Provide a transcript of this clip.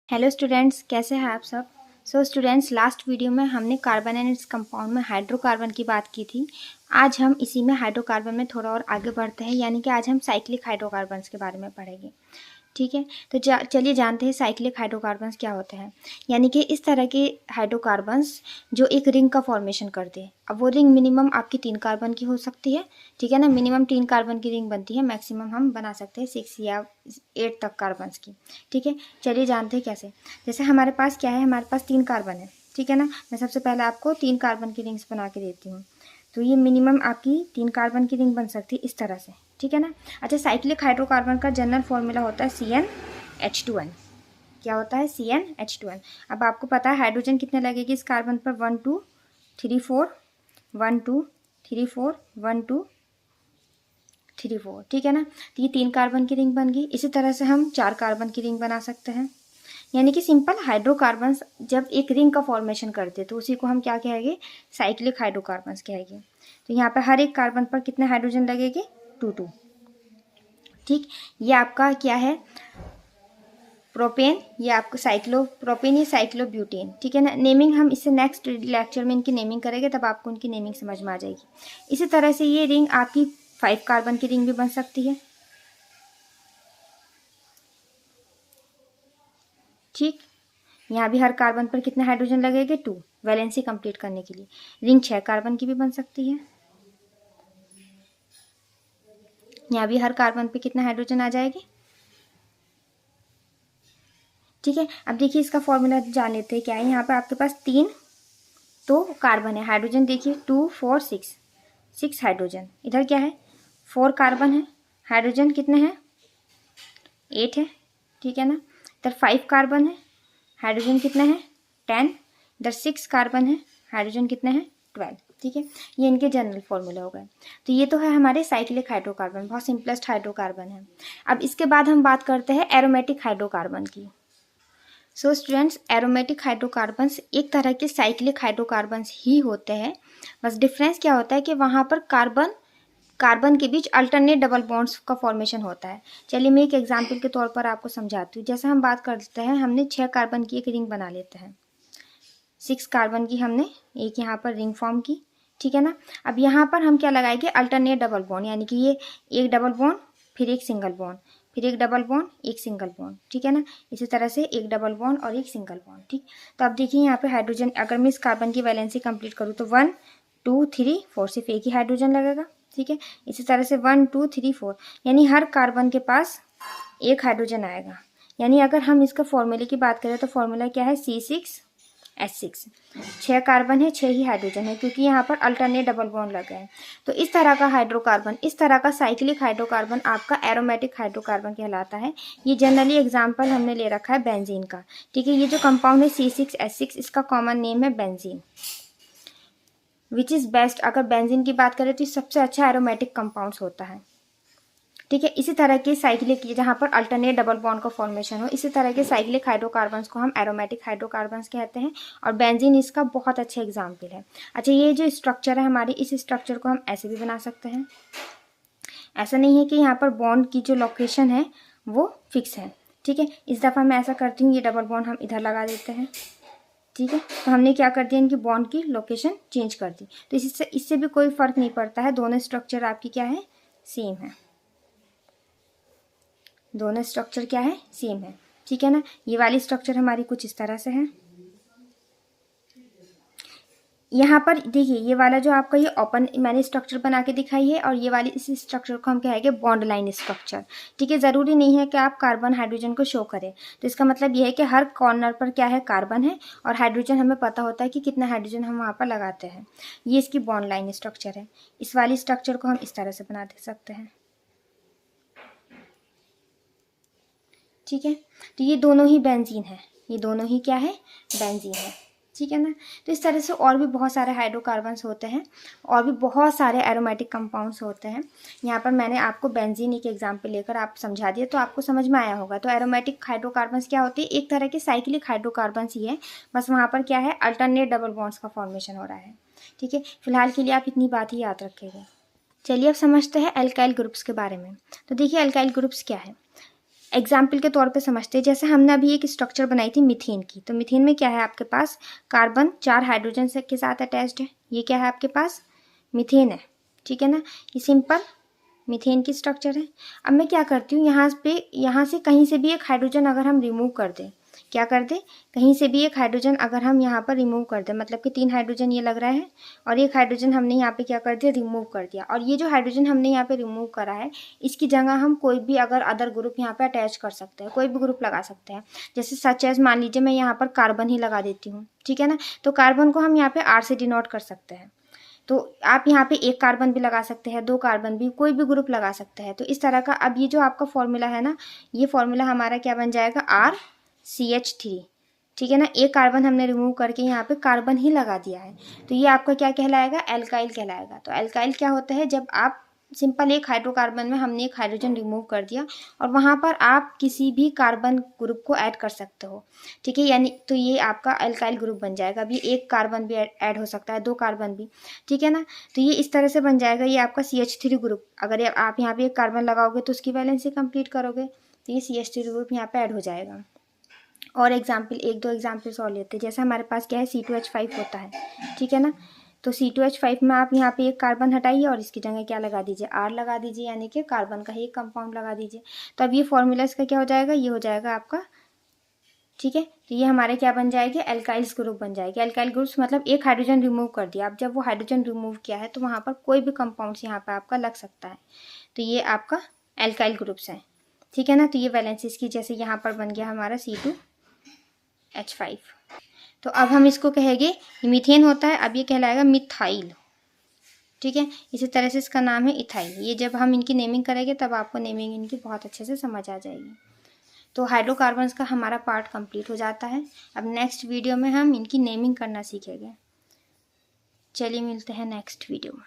Hello students, कैसे हैं आप सब। स्टूडेंट्स, लास्ट वीडियो में हमने कार्बन एंड इट्स कंपाउंड में हाइड्रोकार्बन की बात की थी। आज हम इसी में हाइड्रोकार्बन में थोड़ा और आगे बढ़ते हैं, यानी कि आज हम साइक्लिक हाइड्रोकार्बन्स के बारे में पढ़ेंगे। ठीक है, तो चलिए जानते हैं साइक्लिक हाइड्रोकार्बन्स क्या होते हैं। यानी कि इस तरह के हाइड्रोकार्बन्स जो एक रिंग का फॉर्मेशन करते हैं। अब वो रिंग मिनिमम आपकी 3 कार्बन की हो सकती है, ठीक है ना। मिनिमम 3 कार्बन की रिंग बनती है, मैक्सिमम हम बना सकते हैं 6 या 8 तक कार्बन्स की। ठीक है, चलिए जानते हैं कैसे। जैसे हमारे पास क्या है, हमारे पास 3 कार्बन है, ठीक है ना। मैं सबसे पहले आपको 3 कार्बन की रिंग्स बना के देती हूँ। तो ये मिनिमम आपकी 3 कार्बन की रिंग बन सकती है इस तरह से, ठीक है ना। अच्छा, साइक्लिक हाइड्रोकार्बन का जनरल फॉर्मूला होता है CnH2n। क्या होता है? CnH2n। अब आपको पता है हाइड्रोजन कितने लगेगी इस कार्बन पर? 1 2 3 4 1 2 3 4 1 2 3 4, ठीक है ना। तो ये 3 कार्बन की रिंग बन गई। इसी तरह से हम 4 कार्बन की रिंग बना सकते हैं। यानी कि सिंपल हाइड्रोकार्बन्स जब एक रिंग का फॉर्मेशन करते तो उसी को हम क्या कहेंगे? साइक्लिक हाइड्रोकार्बन्स कहेंगे। तो यहाँ पे हर एक कार्बन पर कितने हाइड्रोजन लगेंगे? 2 2। ठीक, ये आपका क्या है? प्रोपेन। ये आपको प्रोपेन या साइक्लोब्यूटेन, ठीक है ना। नेमिंग हम इससे नेक्स्ट लेक्चर में इनकी नेमिंग करेंगे, तब आपको उनकी नेमिंग समझ में आ जाएगी। इसी तरह से ये रिंग आपकी 5 कार्बन की रिंग भी बन सकती है। ठीक, यहाँ भी हर कार्बन पर कितने हाइड्रोजन लगेंगे? 2, वैलेंसी कंप्लीट करने के लिए। रिंग 6 कार्बन की भी बन सकती है। यहाँ भी हर कार्बन पे कितने हाइड्रोजन आ जाएंगे? ठीक है, अब देखिए इसका फॉर्मूला जान लेते हैं क्या है। यहाँ पर आपके पास 3 तो कार्बन है, हाइड्रोजन देखिए 2 4 6, 6 हाइड्रोजन। इधर क्या है? 4 कार्बन है, हाइड्रोजन कितने हैं? 8 है, ठीक है ना। इधर 5 कार्बन है, हाइड्रोजन कितने हैं? 10। इधर 6 कार्बन है, हाइड्रोजन कितने हैं? 12। ठीक है, ये इनके जनरल फॉर्मूला हो गए। तो ये तो है हमारे साइक्लिक हाइड्रोकार्बन, बहुत सिंपलेस्ट हाइड्रोकार्बन है। अब इसके बाद हम बात करते हैं एरोमेटिक हाइड्रोकार्बन की। स्टूडेंट्स, एरोमेटिक हाइड्रोकार्बन्स एक तरह के साइक्लिक हाइड्रोकार्बन्स ही होते हैं। बस डिफरेंस क्या होता है कि वहाँ पर कार्बन के बीच अल्टरनेट डबल बॉन्ड्स का फॉर्मेशन होता है। चलिए मैं एक एग्जांपल के तौर पर आपको समझाती हूँ। जैसे हम बात करते हैं, हमने 6 कार्बन की एक रिंग बना लेते हैं, 6 कार्बन की हमने एक यहाँ पर रिंग फॉर्म की, ठीक है ना। अब यहाँ पर हम क्या लगाएंगे? अल्टरनेट डबल बॉन्ड, यानी कि ये एक डबल बॉन्ड, फिर एक सिंगल बॉन्ड, फिर एक डबल बॉन्ड, एक सिंगल बॉन्ड, ठीक है ना। इसी तरह से एक डबल बॉन्ड और एक सिंगल बॉन्ड। ठीक, तो अब देखिए यहाँ पे हाइड्रोजन, अगर मैं इस कार्बन की वैलेंसी कंप्लीट करूँ तो 1 2 3 4, सिर्फ एक ही हाइड्रोजन लगेगा, ठीक है। इसी तरह से 1 2 3 4, यानी हर कार्बन के पास एक हाइड्रोजन आएगा। यानी अगर हम इसका फॉर्मूले की बात करें तो फॉर्मूला क्या है? C6H6। 6 कार्बन है, 6 ही हाइड्रोजन है, क्योंकि यहाँ पर अल्टरनेट डबल बॉन्ड लगे हैं। तो इस तरह का हाइड्रोकार्बन, इस तरह का साइक्लिक हाइड्रोकार्बन आपका एरोमेटिक हाइड्रोकार्बन कहलाता है। ये जनरली एग्जाम्पल हमने ले रखा है बेंजीन का, ठीक है। ये जो कंपाउंड है C6H6, इसका कॉमन नेम है बेंजीन, विच इज़ बेस्ट। अगर बेंजीन की बात करें तो सबसे अच्छा एरोमेटिक कंपाउंड्स होता है, ठीक है। इसी तरह के साइक्लिक, जहाँ पर अल्टरनेट डबल बॉन्ड का फॉर्मेशन हो, इसी तरह के साइक्लिक हाइड्रोकार्बन्स को हम एरोमेटिक हाइड्रोकार्बन्स कहते हैं। और बेंजीन इसका बहुत अच्छा एग्जाम्पल है। अच्छा, ये जो स्ट्रक्चर है हमारी, इस स्ट्रक्चर को हम ऐसे भी बना सकते हैं। ऐसा नहीं है कि यहाँ पर बॉन्ड की जो लोकेशन है वो फिक्स है, ठीक है। इस दफ़ा मैं ऐसा करती हूँ, ये डबल बॉन्ड हम इधर लगा देते हैं, ठीक है। तो हमने क्या कर दिया? इनकी बॉन्ड की लोकेशन चेंज कर दी। तो इससे भी कोई फर्क नहीं पड़ता है, दोनों स्ट्रक्चर आपकी क्या है? सेम है। दोनों स्ट्रक्चर क्या है? सेम है, ठीक है ना। ये वाली स्ट्रक्चर हमारी कुछ इस तरह से है। यहाँ पर देखिए, ये वाला जो आपका ये ओपन मैंने स्ट्रक्चर बना के दिखाई है, और ये वाली इस स्ट्रक्चर को हम कहेंगे बॉन्ड लाइन स्ट्रक्चर, ठीक है। ज़रूरी नहीं है कि आप कार्बन हाइड्रोजन को शो करें। तो इसका मतलब ये है कि हर कॉर्नर पर क्या है? कार्बन है, और हाइड्रोजन हमें पता होता है कि कितना हाइड्रोजन हम वहाँ पर लगाते हैं। ये इसकी बॉन्ड लाइन स्ट्रक्चर है। इस वाली स्ट्रक्चर को हम इस तरह से बना दे सकते हैं, ठीक है। तो ये दोनों ही बेंजीन है, ये दोनों ही क्या है? बेंजीन है, ठीक है ना। तो इस तरह से और भी बहुत सारे हाइड्रोकार्बन्स होते हैं, और भी बहुत सारे एरोमेटिक कंपाउंड्स होते हैं। यहाँ पर मैंने आपको बेंजीन एक एग्जाम्पल लेकर आप समझा दिया, तो आपको समझ में आया होगा। तो एरोमेटिक हाइड्रोकार्बन्स क्या होती है? एक तरह के साइक्लिक हाइड्रोकार्बन्स ही है, बस वहाँ पर क्या है? अल्टरनेट डबल बॉन्ड्स का फॉर्मेशन हो रहा है, ठीक है। फिलहाल के लिए आप इतनी बात ही याद रखिएगा। चलिए अब समझते हैं एल्काइल ग्रुप्स के बारे में। तो देखिए, एल्काइल ग्रुप्स क्या है। एग्जाम्पल के तौर पे समझते हैं। जैसे हमने अभी एक स्ट्रक्चर बनाई थी मीथेन की, तो मीथेन में क्या है आपके पास, कार्बन 4 हाइड्रोजन से के साथ अटैच्ड है। ये क्या है आपके पास, मीथेन है, ठीक है ना। ये सिंपल मीथेन की स्ट्रक्चर है। अब मैं क्या करती हूँ, यहाँ से कहीं से भी एक हाइड्रोजन अगर हम रिमूव कर दें, क्या कर दें, कहीं से भी एक हाइड्रोजन अगर हम यहाँ पर रिमूव कर दें, मतलब कि 3 हाइड्रोजन ये लग रहा है और एक हाइड्रोजन हमने यहाँ पे क्या कर दिया, रिमूव कर दिया। और ये जो हाइड्रोजन हमने यहाँ पे रिमूव करा है, इसकी जगह हम कोई भी अगर अदर ग्रुप यहाँ पे अटैच कर सकते हैं, कोई भी ग्रुप लगा सकते हैं। जैसे सच एज मान लीजिए मैं यहाँ पर कार्बन ही लगा देती हूँ, ठीक है ना। तो कार्बन को हम यहाँ पे R से डिनोट कर सकते हैं। तो आप यहाँ पे एक कार्बन भी लगा सकते हैं, 2 कार्बन भी, कोई भी ग्रुप लगा सकते हैं। तो इस तरह का अब ये जो आपका फॉर्मूला है ना, ये फॉर्मूला हमारा क्या बन जाएगा, RCH3, ठीक है ना। एक कार्बन हमने रिमूव करके यहाँ पे कार्बन ही लगा दिया है, तो ये आपका क्या कहलाएगा, एल्काइल कहलाएगा। तो एल्काइल क्या होता है, जब आप सिंपल एक हाइड्रोकार्बन में हमने एक हाइड्रोजन रिमूव कर दिया और वहाँ पर आप किसी भी कार्बन ग्रुप को ऐड कर सकते हो, ठीक है। यानी तो ये आपका एल्काइल ग्रुप बन जाएगा। अभी एक कार्बन भी ऐड हो सकता है, 2 कार्बन भी, ठीक है ना। तो ये इस तरह से बन जाएगा, ये आपका CH3 ग्रुप। अगर आप यहाँ पे एक कार्बन लगाओगे तो उसकी वैलेंसी कंप्लीट करोगे, तो ये CH3 ग्रुप यहाँ पे ऐड हो जाएगा। और एग्जाम्पल, 1-2 एग्जाम्पल्स और लेते हैं। जैसे हमारे पास क्या है, C2H5 होता है, ठीक है ना। तो C2H5 में आप यहाँ पे एक कार्बन हटाइए और इसकी जगह क्या लगा दीजिए, R लगा दीजिए, यानी कि कार्बन का ही एक कंपाउंड लगा दीजिए। तो अब ये फॉर्मूला इसका क्या हो जाएगा, ये हो जाएगा आपका, ठीक है। तो ये हमारे क्या बन जाएगी, एल्काइल्स ग्रुप बन जाएगी। एल्काइल ग्रुप्स मतलब एक हाइड्रोजन रिमूव कर दिया, अब जब वो हाइड्रोजन रिमूव किया है तो वहाँ पर कोई भी कंपाउंड्स यहाँ पर आपका लग सकता है। तो ये आपका एल्काइल ग्रुप्स हैं, ठीक है ना। तो ये वैलेंसीज की, जैसे यहाँ पर बन गया हमारा C2H5। तो अब हम इसको कहेंगे, मीथेन होता है, अब ये कहलाएगा मिथाइल, ठीक है। इसी तरह से इसका नाम है इथाइल। ये जब हम इनकी नेमिंग करेंगे तब आपको नेमिंग इनकी बहुत अच्छे से समझ आ जाएगी। तो हाइड्रोकार्बन्स का हमारा पार्ट कंप्लीट हो जाता है। अब नेक्स्ट वीडियो में हम इनकी नेमिंग करना सीखेंगे। चलिए मिलते हैं नेक्स्ट वीडियो में।